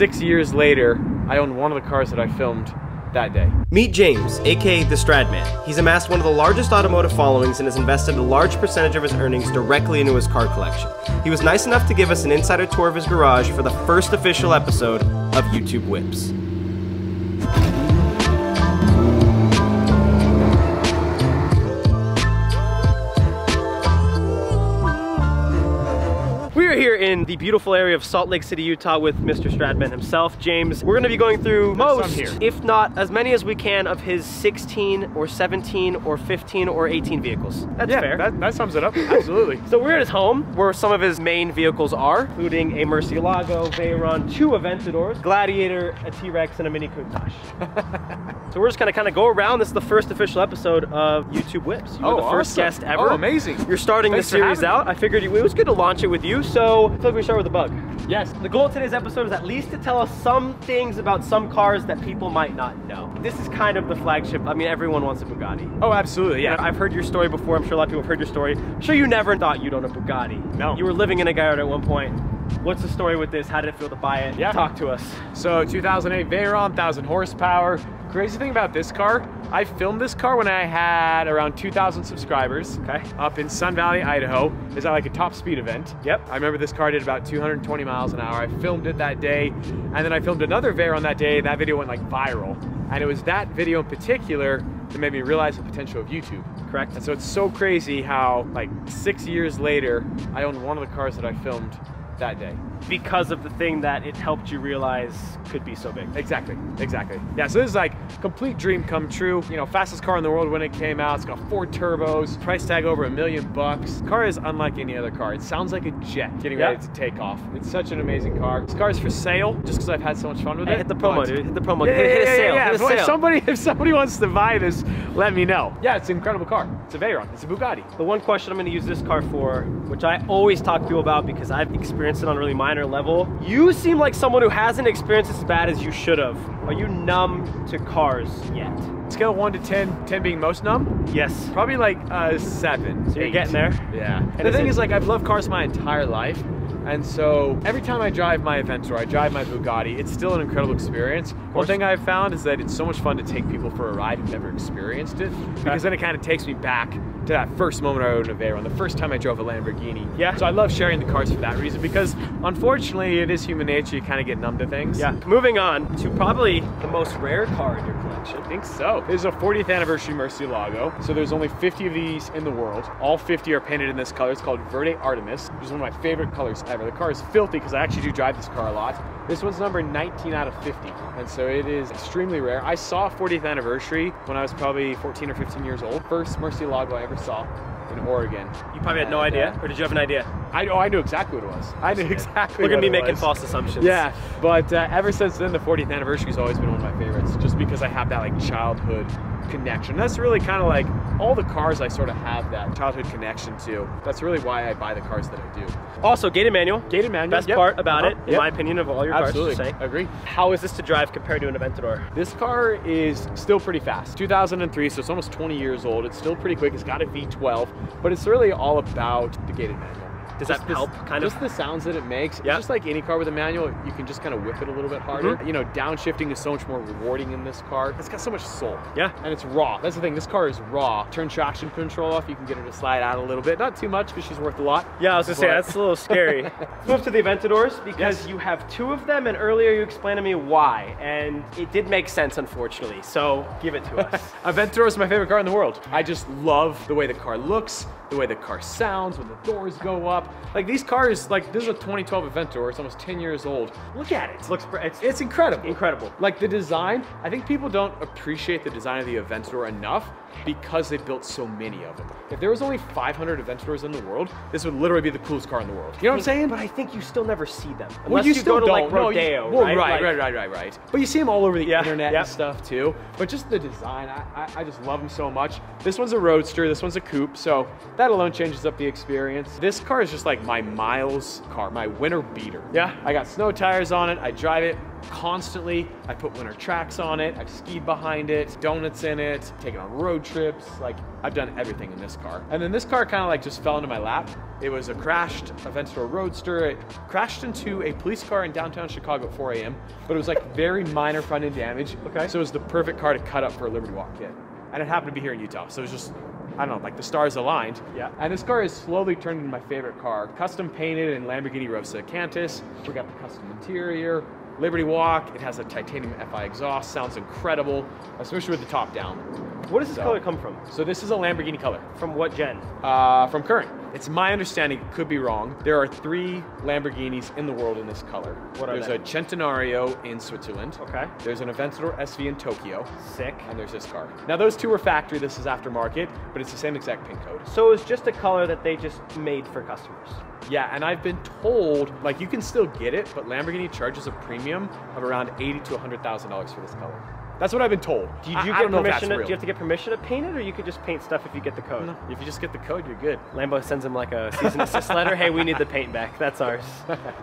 6 years later, I own one of the cars that I filmed that day. Meet James, aka the Stradman. He's amassed one of the largest automotive followings and has invested a large percentage of his earnings directly into his car collection. He was nice enough to give us an insider tour of his garage for the first official episode of YouTube Whips. We're here in the beautiful area of Salt Lake City, Utah with Mr. Stradman himself, James. We're gonna be going through most, if not as many as we can, of his 16 or 17 or 15 or 18 vehicles. That's fair. That sums it up, absolutely. So we're at his home, where some of his main vehicles are, including a Murcielago, VEYRON, 2 Aventadors, Gladiator, a T-Rex, and a Mini Countach. So we're just gonna kind of go around. This is the first official episode of YouTube Whips. You were the first guest ever. Oh, amazing. You're starting this series out. I figured it was good to launch it with you, so I feel like we start with a bug. Yes. The goal of today's episode is at least to tell us some things about some cars that people might not know. This is kind of the flagship. I mean, everyone wants a Bugatti. Oh, absolutely, yeah. I've heard your story before. I'm sure a lot of people have heard your story. I'm sure you never thought you'd own a Bugatti. No. You were living in a garage at one point. What's the story with this? How did it feel to buy it? Yeah. Talk to us. So 2008 VEYRON, 1,000 horsepower. Crazy thing about this car, I filmed this car when I had around 2,000 subscribers. Okay. Up in Sun Valley, Idaho. Is at like a top speed event. Yep. I remember this car did about 220 miles an hour. I filmed it that day, and then I filmed another VEYRON that day. That video went like viral. And it was that video in particular that made me realize the potential of YouTube. Correct. And so it's so crazy how like 6 years later, I own one of the cars that I filmed that day. Because of the thing that it helped you realize could be so big. Exactly, exactly. Yeah, so this is like complete dream come true. You know, fastest car in the world when it came out. It's got 4 turbos, price tag over $1 million. The car is unlike any other car. It sounds like a jet getting ready to take off. It's such an amazing car. This car is for sale just because I've had so much fun with it. Hit the promo, dude. Hit the promo. Yeah, hit a sale. Yeah. Hit a sale. If somebody wants to buy this, let me know. Yeah, it's an incredible car. It's a VEYRON. It's a Bugatti. The one question I'm going to use this car for, which I always talk to you about because I've experienced it on a really minor level. You seem like someone who hasn't experienced as bad as you should have. Are you numb to cars yet? Scale 1 to 10, 10 being most numb? Yes. Probably like 7. So you're getting there? Yeah. And the thing is, like, I've loved cars my entire life. And so every time I drive my Aventador, I drive my Bugatti, it's still an incredible experience. One thing I've found is that it's so much fun to take people for a ride who've never experienced it, because then it kind of takes me back to that first moment I owned a VEYRON, the first time I drove a Lamborghini. Yeah. So I love sharing the cars for that reason, because unfortunately it is human nature, you kind of get numb to things. Yeah. Moving on to probably the most rare car in your collection. I think so. This is a 40th anniversary Murcielago. So there's only 50 of these in the world. All 50 are painted in this color. It's called Verde Artemis, which is one of my favorite colors ever. The car is filthy because I actually do drive this car a lot. This one's number 19 out of 50. And so it is extremely rare. I saw 40th anniversary when I was probably 14 or 15 years old. First Murcielago I ever saw in Oregon. You probably had no idea, or did you have an idea? I knew exactly what it was. I knew exactly Look what at me it making was. false assumptions. Yeah, but ever since then, the 40th anniversary has always been one of my favorites, just because I have that like childhood connection. That's really kind of like all the cars I sort of have that childhood connection to. That's really why I buy the cars that I do. Also, gated manual. Gated manual. Best part about it, in my opinion, of all your cars. Absolutely, agree. How is this to drive compared to an Aventador? This car is still pretty fast. 2003, so it's almost 20 years old. It's still pretty quick. It's got a V12, but it's really all about the gated manual. Does that help, kind of? Just the sounds that it makes. Yep. Just like any car with a manual, you can just kind of whip it a little bit harder. You know, downshifting is so much more rewarding in this car. It's got so much soul. Yeah. And it's raw. That's the thing, this car is raw. Turn traction control off, you can get her to slide out a little bit. Not too much, because she's worth a lot. Yeah, I was gonna say, that's a little scary. Let's move to the Aventadors, because you have 2 of them, and earlier you explained to me why, and it did make sense, unfortunately, so give it to us. Aventador is my favorite car in the world. I just love the way the car looks, the way the car sounds when the doors go up. Like these cars, like this is a 2012 Aventador, it's almost 10 years old. Look at it. It's incredible. Incredible. Like the design, I think people don't appreciate the design of the Aventador enough because they built so many of them. If there was only 500 Aventadors in the world, this would literally be the coolest car in the world. You know what I'm saying? But I think you still never see them. Unless Well, you still go to don't. like Rodeo, Well, right? Right. But you see them all over the internet Yep. and stuff too. But just the design, I just love them so much. This one's a roadster, this one's a coupe, so that alone changes up the experience. This car is just like my miles car, my winter beater. Yeah. I got snow tires on it, I drive it constantly. I put winter tracks on it, I've skied behind it, donuts in it, taken on road trips. Like, I've done everything in this car. And then this car kind of like just fell into my lap It was a crashed Aventador Roadster. It crashed into a police car in downtown Chicago at 4 a.m., but it was like very minor front-end damage. Okay. So it was the perfect car to cut up for a Liberty Walk kit. And it happened to be here in Utah, so it was just, I don't know, like the stars aligned. Yeah. And this car is slowly turned into my favorite car. Custom painted in Lamborghini Rosa Cantus. We got the custom interior. Liberty Walk, it has a titanium FI exhaust, sounds incredible, especially with the top down. Where does this color come from? So this is a Lamborghini color. From what gen? From current. It's my understanding, it could be wrong. There are 3 Lamborghinis in the world in this color. What are There's they? a Centenario in Switzerland. Okay. There's an Aventador SV in Tokyo. Sick. And there's this car. Now those 2 are factory, this is aftermarket, but it's the same exact paint code. So it's just a color that they just made for customers. Yeah, and I've been told, like you can still get it, but Lamborghini charges a premium of around $80,000 to $100,000 for this color. That's what I've been told. Do you I get don't know if permission? that's Do real. you have to get permission to paint it, or you could just paint stuff if you get the code? No, if you just get the code, you're good. Lambo sends him like a cease and desist letter. Hey, we need the paint back. That's ours.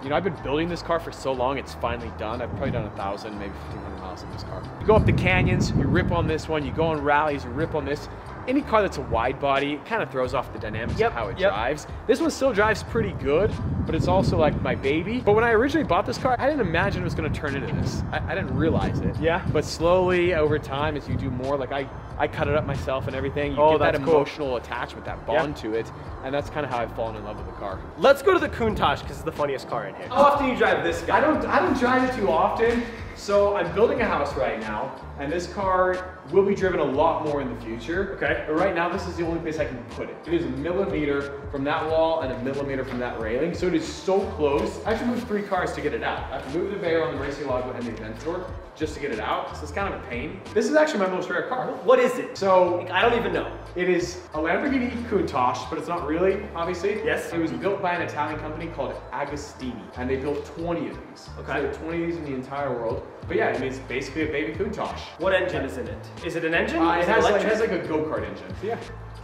You know, I've been building this car for so long, it's finally done. I've probably done 1,000, maybe 1,500 miles in this car. You go up the canyons, you rip on this one. You go on rallies, you rip on this. Any car that's a wide body, it kind of throws off the dynamics of how it drives. This one still drives pretty good, but it's also like my baby. But when I originally bought this car, I didn't imagine it was going to turn into this. I didn't realize it. Yeah. But slowly over time, as you do more, like I cut it up myself and everything. You get that emotional attachment, that bond to it, and that's kind of how I've fallen in love with the car. Let's go to the Countach because it's the funniest car in here. How often do you drive this guy? I don't drive it too often. So I'm building a house right now, and this car will be driven a lot more in the future. Okay. But right now, this is the only place I can put it. It is a millimeter from that wall and a millimeter from that railing, so it is so close. I have to move 3 cars to get it out. I have to move the VEYRON, the Murcielago, and the Aventador just to get it out, so it's kind of a pain. This is actually my most rare car. What is it? So I don't even know. it is a Lamborghini Countach, but it's not really, obviously. Yes. It was built by an Italian company called Agostini, and they built 20 of these. Okay. So there are 20 of these in the entire world. But yeah, I mean, it's basically a baby Countach. What engine is in it? Is it an engine? It has like a go-kart engine. So yeah.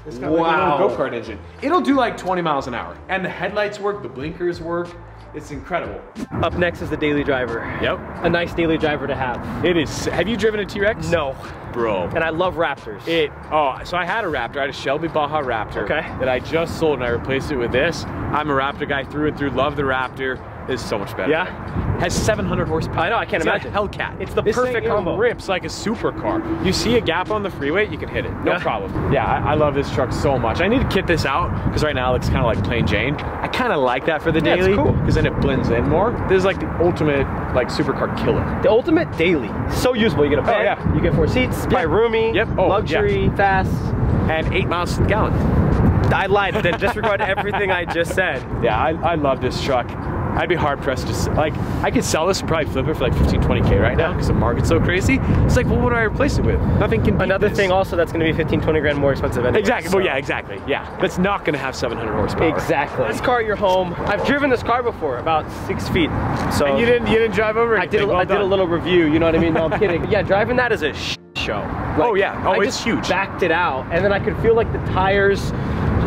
It's got like a little go-kart engine. It'll do like 20 miles an hour. And the headlights work, the blinkers work. It's incredible. Up next is the daily driver. Yep. A nice daily driver to have. It is. Have you driven a T-Rex? No. Bro. And I love Raptors. So I had a Raptor. I had a Shelby Baja Raptor that I just sold, and I replaced it with this. I'm a Raptor guy through and through. Love the Raptor. It's so much better. Yeah. Has 700 horsepower. I know, I can't imagine. Hellcat. It's the this perfect thing, combo. It rips like a supercar. You see a gap on the freeway, you can hit it. No problem. Yeah, I love this truck so much. I need to kit this out because right now it looks kind of like plain Jane. I kind of like that for the daily. It's cool. Because then it blends in more. This is like the ultimate like supercar killer. The ultimate daily. So usable. You get a bed, you get 4 seats, probably roomy, luxury, fast. And 8 miles to the gallon. I lied, then disregard everything I just said. Yeah, I love this truck. I'd be hard pressed to, like, I could sell this and probably flip it for like 15, 20K right now because the market's so crazy. It's like, well, what do I replace it with? Nothing can beat Another this. thing also that's gonna be 15, 20 grand more expensive anyway. Exactly, well, yeah, exactly, yeah. That's not gonna have 700 horsepower. Exactly. This car at your home, I've driven this car before, about 6 feet. So and you didn't drive over anything. I did a little review, you know what I mean? No, I'm kidding. Yeah, driving that is a show. Like, it's huge. Backed it out, and then I could feel like the tires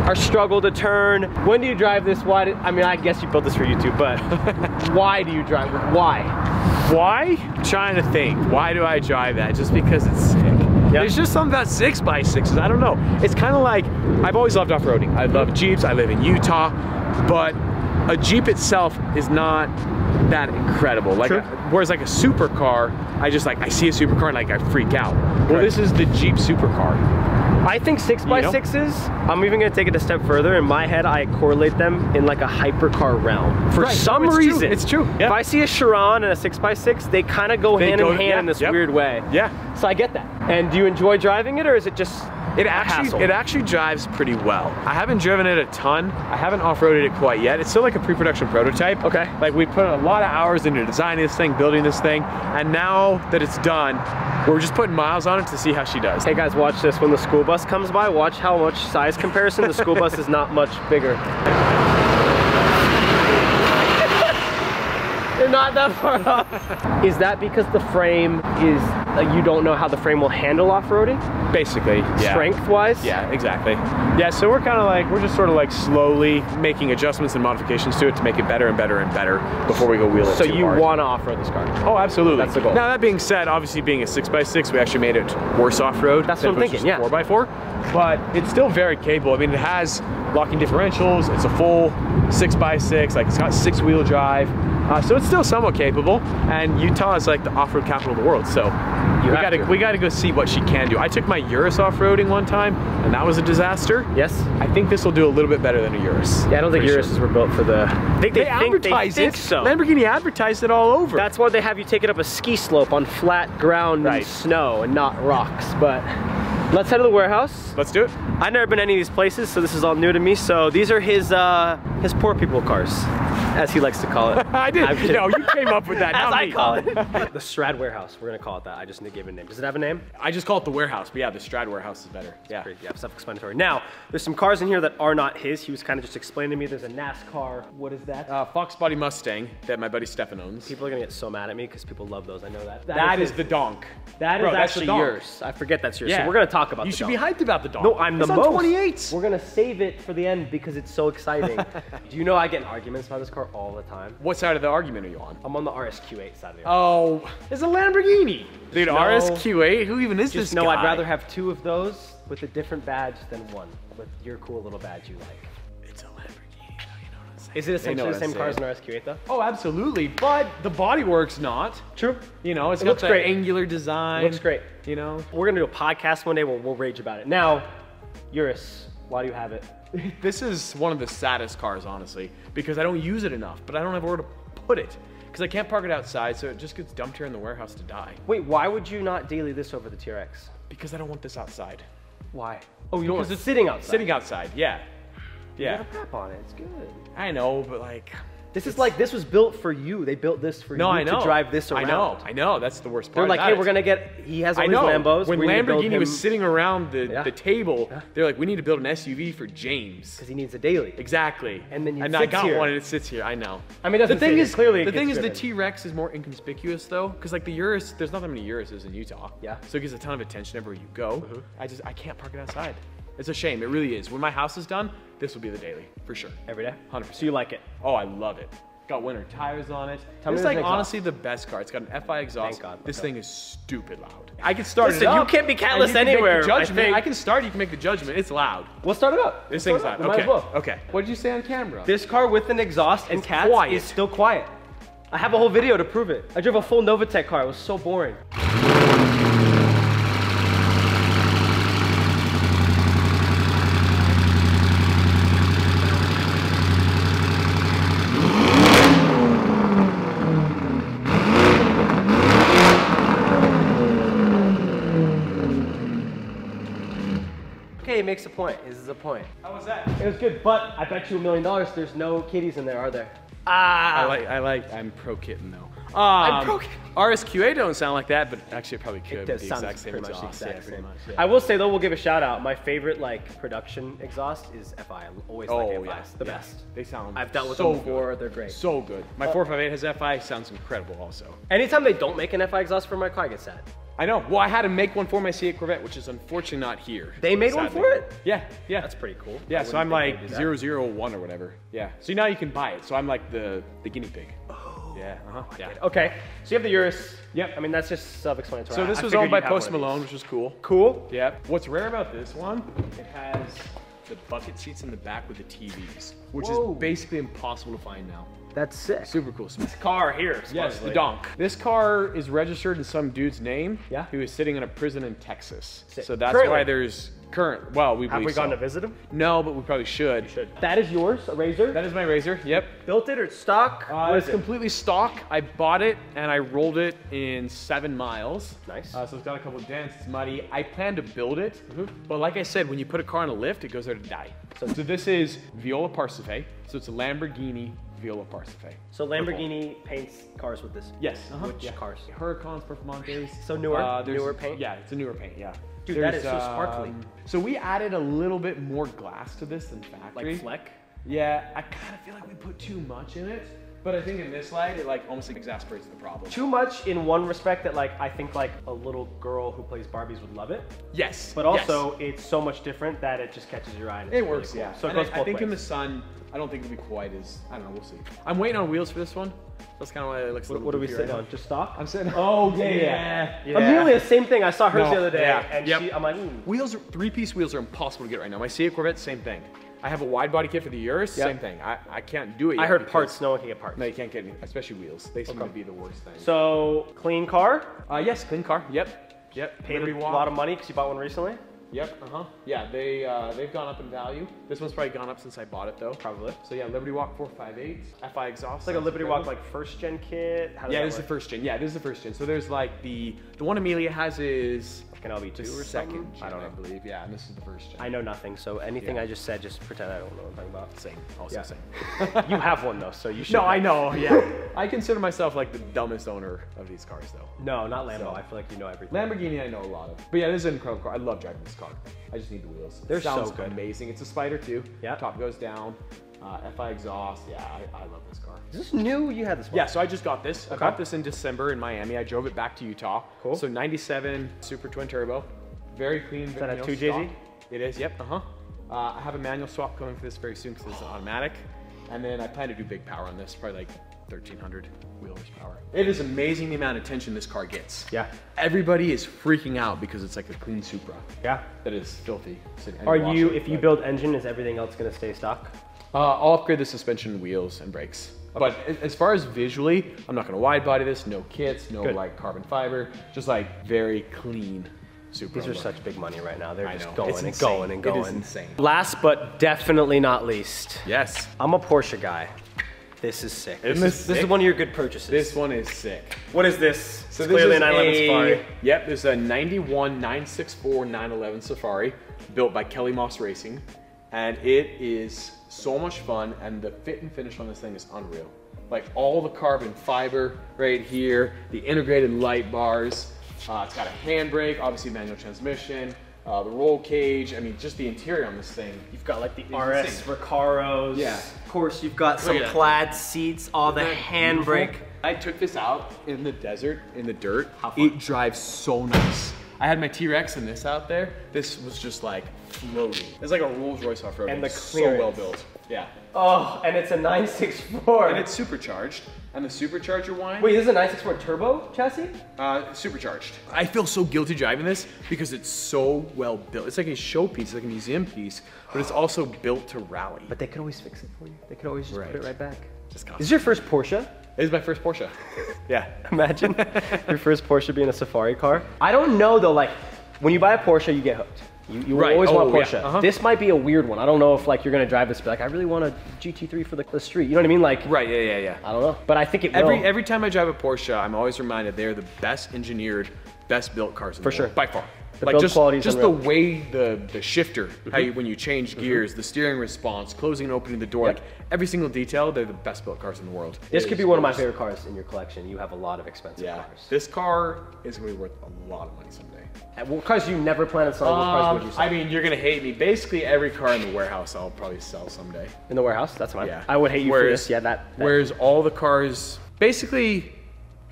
are struggle to turn. When do you drive this? Why? I mean, I guess you built this for YouTube, but why do you drive it? Why? Why? I'm trying to think. Why do I drive that? Just because it's sick. Yep. There's just something about 6x6s. I don't know. It's kind of like, I've always loved off-roading. I love Jeeps. I live in Utah, but a Jeep itself is not that incredible. Like, whereas like a supercar, I see a supercar and like I freak out. Well, this is the Jeep supercar. I think 6x6s, I'm even gonna take it a step further. In my head, I correlate them in like a hypercar realm. For some reason. It's true. If I see a Chiron and a 6x6, they kind of go hand in hand in this weird way. Yeah. So I get that. And do you enjoy driving it, or is it just It actually drives pretty well. I haven't driven it a ton. I haven't off-roaded it quite yet. It's still like a pre-production prototype. Okay. Like we put a lot of hours into designing this thing, building this thing, and now that it's done, we're just putting miles on it to see how she does. Hey guys, watch this. When the school bus comes by, watch how much size comparison. The school bus is not much bigger. They're not that far off. Is that because the frame is, you don't know how the frame will handle off-roading? Basically, yeah. Strength-wise? Yeah, exactly. Yeah, so we're just sort of like slowly making adjustments and modifications to it to make it better and better and better before we go wheel it So too you hard. want to off-road this car? Oh, absolutely. That's the goal. Now that being said, obviously being a 6x6, we actually made it worse off-road. That's what I'm thinking, yeah. 4x4, but it's still very capable. I mean, it has locking differentials. It's a full 6x6, like it's got 6-wheel drive. So it's still somewhat capable, and Utah is like the off-road capital of the world, so we gotta go see what she can do. I took my Urus off-roading one time, and that was a disaster. Yes. I think this will do a little bit better than a Urus. Yeah, I don't think Uruses were built for the... They advertise it. So. Lamborghini advertised it all over. That's why they have you take it up a ski slope on flat ground and snow and not rocks, but... Let's head to the warehouse. Let's do it. I've never been to any of these places, so this is all new to me. So these are his poor people cars, as he likes to call it. I did. No, you came up with that. As I call it. The Strad warehouse. We're gonna call it that. I just need to give it a name. Does it have a name? I just call it the warehouse, but yeah, the Strad warehouse is better. Yeah, self-explanatory. Now, there's some cars in here that are not his. He was kind of just explaining to me. There's a NASCAR. What is that? Fox Body Mustang that my buddy Stefan owns. People are gonna get so mad at me because people love those. I know that. That is the donk. That is actually yours. I forget that's yours. Yeah. So we're gonna talk about. You should be hyped about the donk. No, I'm the most. 28s. We're gonna save it for the end because it's so exciting. Do you know I get in arguments about this car all the time? What side of the argument are you on? I'm on the RSQ8 side of the argument. Oh, it's a Lamborghini. Dude, RSQ8? Who even is this guy? No, I'd rather have 2 of those with a different badge than 1 with your cool little badge you like. It's a Lamborghini, though, you know what I'm saying? Is it essentially the same car as an RSQ8 though? Oh, absolutely, but the bodywork's not. True. You know, it looks great. Angular design. It looks great. You know? We're gonna do a podcast one day where we'll rage about it. Now, Urus, why do you have it? This is one of the saddest cars, honestly, because I don't use it enough, but I don't have where to put it. Because I can't park it outside, so it just gets dumped here in the warehouse to die. Wait, why would you not daily this over the TRX? Because I don't want this outside. Why? Oh, you don't want it sitting outside? Sitting outside, yeah. Yeah. You got a pap on it, it's good. I know, but like... This was built for you. They built this for you to drive this around. I know, that's the worst part. They're like, hey, we're gonna get, he has all these Lambos. When Lamborghini was sitting around the table, they're like, we need to build an SUV for James. Because he needs a daily. Exactly. And then I got one and it sits here, I know. I mean, the thing is, the T-Rex is more inconspicuous though, because like the Urus, there's not that many Uruses in Utah. Yeah. So it gets a ton of attention everywhere you go. I can't park it outside. It's a shame, it really is. When my house is done, this will be the daily, for sure. Every day? 100%. So you like it? Oh, I love it. Got winter tires on it. It's like honestly the best car. It's got an FI exhaust. Thank God. This thing is stupid loud. I can start it up. Listen, you can't be catless anywhere. I can start, you can make the judgment. It's loud. We'll start it up. This thing's loud. Okay. Okay. What did you say on camera? This car with an exhaust and cats is still quiet. I have a whole video to prove it. I drove a full Novatec car. It was so boring. It makes a point. This is a point. How was that? It was good, but I bet you $1 million there's no kitties in there, are there? I'm pro kitten though. I'm pro kitten. RSQ8 don't sound like that, but actually it probably could. It does the sound exact same pretty much exhaust. the exact same. Yeah. I will say though, we'll give a shout out. My favorite like production exhaust is FI. I always like FIs. The best. They sound I've dealt with them before. Good. They're great. So good. My 458 has FI. Sounds incredible also. Anytime they don't make an FI exhaust for my car, I get sad. I know. Well, I had to make one for my C8 Corvette, which is unfortunately not here. They made one for it? Yeah, yeah. That's pretty cool. Yeah, so I'm like 001 or whatever. Yeah. So now you can buy it. So I'm like the guinea pig. Oh. Yeah. Yeah. Okay. So you have the Urus. Yep. I mean, that's just self-explanatory. So this was owned by Post Malone, which was cool. Cool. Yep. What's rare about this one? It has the bucket seats in the back with the TVs, which is basically impossible to find now. That's sick. Super cool. This car here, yes, the donk. This car is registered in some dude's name. Yeah. Who is sitting in a prison in Texas. Sick. So that's why there's well, we believe Have we gone to visit him? No, but we probably should. You should. That is yours, a Razor? That is my Razor, yep. Built it or stock? It's completely stock. I bought it and I rolled it in 7 miles. Nice. So it's got a couple of dents, it's muddy. I plan to build it, but like I said, when you put a car on a lift, it goes there to die. So this is Viola Parsife. So it's a Lamborghini Viola Parsife. So Lamborghini paints cars with this? Yes. Which cars? Huracans, Performantes. So newer paint? Yeah, it's a newer paint, yeah. Dude, that is so sparkly. So we added a little bit more glass to this than factory. Like Fleck? Yeah, I kind of feel like we put too much in it. But I think in this light, it like almost exasperates the problem. Too much in one respect that like I think like a little girl who plays Barbies would love it. Yes. But also it's so much different that it just catches your eye. And it works, really cool. yeah. So it goes both ways. I think in the sun, I don't think it'll be quite as, I don't know, we'll see. I'm waiting on wheels for this one. That's kind of why it looks a little What are we sitting on? Just stock? I'm sitting. Oh, yeah. Amelia, same thing. I saw hers the other day. And I'm like, Wheels, 3-piece wheels are impossible to get right now. My C8 Corvette, same thing. I have a wide body kit for the Urus, same thing. I can't do it yet. I heard parts, no one can get parts. No, you can't get any, especially wheels. They seem to be the worst thing. So, clean car? Yes, clean car, yep. Paid a lot of money because you bought one recently? Yep, yeah, they've gone up in value. This one's probably gone up since I bought it though. Probably. So yeah, Liberty Walk 458, FI exhaust. It's like a Liberty Walk like first gen kit? Yeah, this is the first gen. Yeah, this is the first gen. So there's like the one Amelia has is like an LB2 or second something? gen, I don't know. I believe. Yeah, and this is the first gen. I know nothing, so anything I just said, just pretend I don't know what I'm talking about. Same, also same. You have one though, so you should. No, I know, yeah. I consider myself like the dumbest owner of these cars though. No, not Lambo. I feel like you know everything. Lamborghini I know a lot of. But yeah, this is an incredible car. I love driving this car. I just need the wheels. They're Sounds so good. Amazing. It's a Spider too. Yeah. Top goes down. FI exhaust. Yeah, I love this car. Is this new? You had this one? Yeah, so I just got this. I got this in December in Miami. I drove it back to Utah. Cool. So 97 Super Twin Turbo. Very clean. Is that a 2JZ? It is, yep. I have a manual swap coming for this very soon because it's an automatic. And then I plan to do big power on this, probably like 1,300 wheel horsepower. It is amazing the amount of attention this car gets. Yeah. Everybody is freaking out because it's like a clean Supra. Yeah. That is filthy. If you build engine, is everything else going to stay stock? I'll upgrade the suspension, wheels, and brakes. Okay. But as far as visually, I'm not gonna wide body this, no kits, no like carbon fiber, just like very clean Supra. These are such big money right now. They're just going and going and going. It is insane. Last but definitely not least. Yes. I'm a Porsche guy. This is sick. This is one of your good purchases. This one is sick. What is this? So it's clearly a 911 Safari. Yep, there's a 91 964 911 Safari built by Kelly Moss Racing. And it is so much fun, and the fit and finish on this thing is unreal. Like all the carbon fiber right here, the integrated light bars. It's got a handbrake, obviously manual transmission, the roll cage. I mean, just the interior on this thing. You've got like the RS Recaros. Yeah. Of course, you've got some plaid seats, all the handbrake. I took this out in the desert, in the dirt. It drives so nice. I had my T-Rex and this out there. This was just like floating. It's like a Rolls Royce off-road. And the clearance. So well built. Yeah. Oh, and it's a 964. And it's supercharged. And the supercharger wine. Wait, this is a 964 turbo chassis? Supercharged. I feel so guilty driving this because it's so well built. It's like a showpiece, it's like a museum piece, but it's also built to rally. But they could always fix it for you. They could always just put it right back. This This is your first Porsche? It is my first Porsche. Yeah. Imagine your first Porsche being a safari car. I don't know though, like when you buy a Porsche, you get hooked. You always want Porsche. Yeah. This might be a weird one. I don't know if like you're gonna drive this, but like I really want a GT3 for the street. You know what I mean? Like right, yeah. I don't know, but I think it will. Every time I drive a Porsche, I'm always reminded they're the best engineered, best built cars in the world, by far. Like just the way the shifter, how you, when you change gears, the steering response, closing and opening the door, like every single detail, they're the best built cars in the world. This could be one of my favorite cars in your collection. You have a lot of expensive cars. This car is gonna be worth a lot of money someday. And what cars you never plan on selling? What cars would you sell? I mean, you're gonna hate me. Basically, every car in the warehouse I'll probably sell someday. In the warehouse? That's fine. Yeah. I would hate you for this. Yeah, that. Whereas all the cars, basically,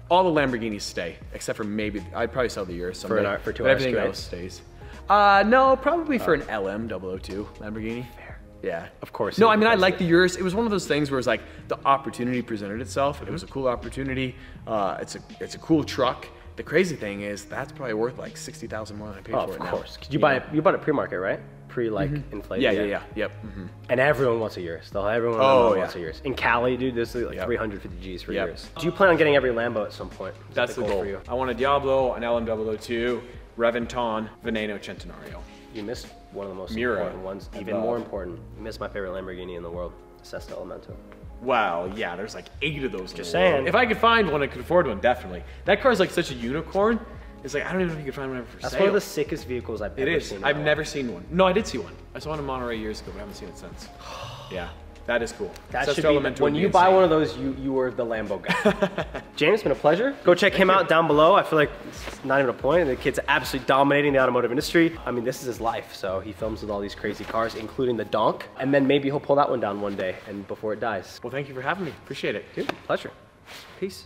all the Lamborghinis stay, except for maybe I'd probably sell the Urus someday. For 2 but hours everything straight. else stays. No, probably for an LM002 Lamborghini. Fair. Yeah. Of course. No, I mean, I like the Urus. It was one of those things where it's like the opportunity presented itself. It was a cool opportunity. It's a cool truck. The crazy thing is that's probably worth like 60,000 more than I paid for it now. Of course. You bought it pre-market, right? Inflated. Yeah. Yep. And everyone wants a Urus. Everyone wants a Urus. In Cali, dude, there's like 350 G's for Urus. Do you plan on getting every Lambo at some point? That's the goal for you. I want a Diablo, an LM002, Reventon, Veneno, Centenario. You missed one of the most important ones. Even more important, you missed my favorite Lamborghini in the world, Sesto Elemento. Wow, yeah, there's like 8 of those. Just saying. If I could find one, I could afford one, definitely. That car's like such a unicorn. It's like, I don't even know if you could find one ever for sale. That's one of the sickest vehicles I've ever seen. I've never seen one. No, I did see one. I saw one in Monterey years ago, but I haven't seen it since. Yeah, that is cool. That should be, when you buy one of those, you were the Lambo guy. James, it's been a pleasure. Go check him out down below. I feel like it's not even a point. The kid's absolutely dominating the automotive industry. I mean, this is his life. So he films with all these crazy cars, including the Donk. And then maybe he'll pull that one down one day and before it dies. Well, thank you for having me. Appreciate it. Dude, pleasure. Peace.